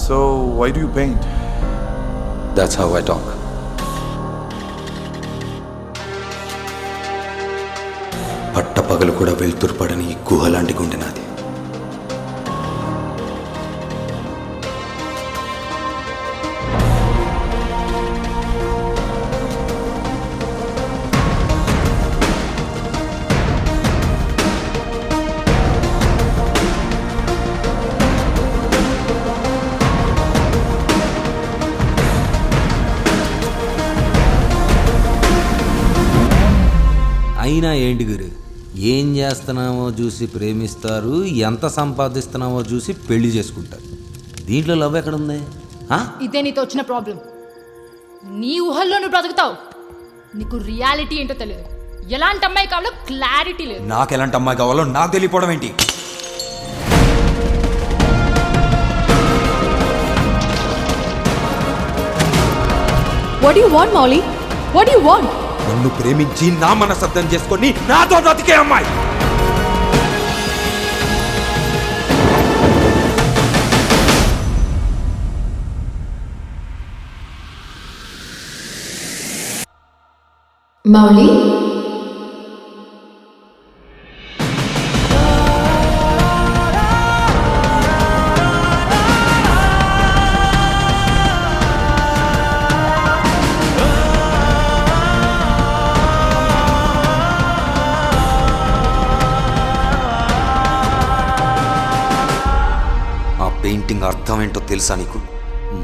So, why do you paint? That's how I talk. పట్టపగలు కూడా వెళ్తురుపడని ఈ గుహ లాంటి గుండె నాది. అయినా ఏంటి గురు, ఏం చేస్తున్నామో చూసి ప్రేమిస్తారు, ఎంత సంపాదిస్తున్నామో చూసి పెళ్లి చేసుకుంటారు. దీంట్లో లవ్ ఎక్కడుంది? ఇదే నీతో వచ్చిన ప్రాబ్లం. నీ ఊహల్లో నువ్వు బ్రతుకుతావు, నీకు రియాలిటీ ఏంటో తెలియదు. ఎలాంటి అమ్మాయి కావాలో క్లారిటీ లేదు. నాకు ఎలాంటి అమ్మాయి కావాలో నాకు తెలియపోవడం ఏంటి? What do you want, Molly? What do you want? నన్ను ప్రేమించి నా మనసర్థం చేసుకొని నాతో బ్రతికే అమ్మాయి. Molly? పెయింటింగ్ అర్థం ఏంటో తెలుసా నీకు?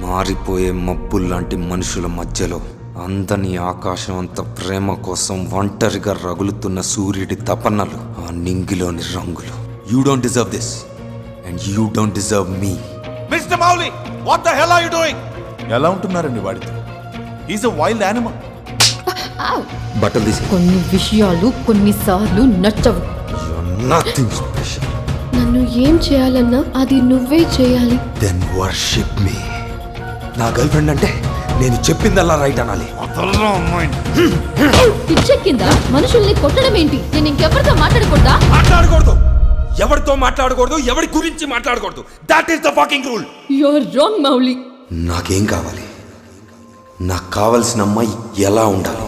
మారిపోయే మబ్బుల్లాంటి మనుషుల మధ్యలో అందని ఆకాశం అంత ప్రేమ కోసం ఒంటరిగా రగులుతున్న సూర్యుడి తపనలు, ఆ నింగిలోని రంగులు. You don't deserve this and you don't deserve me. Mister Mouli, what the hell are you doing? ఎలా ఉంటున్నారండి వాడితో? He's a wild animal. బట్టలు తీసి. కొన్ని విషయాలు కొన్నిసార్లు నచ్చవు. Nothing special. నన్ను ఏం చేయాలన్నా అది నువ్వే చేయాలి. Then worship me. నా గర్ల్ ఫ్రెండ్ అంటే నేను చెప్పిందల్లా రైట్ అనాలి. పిచ్చెక్కిందా? మనుషుల్ని కొట్టడం ఏంటి? నేను ఇంకెవరితో మాట్లాడకూడదా? మాట్లాడకూడదు. ఎవరితో మాట్లాడకూడదు, ఎవరి గురించి మాట్లాడకూడదు. That is the fucking rule. You are wrong, Mouli. నాకేం కావాలి? నాకు కావలసిన అమ్మాయి ఎలా ఉండాలి?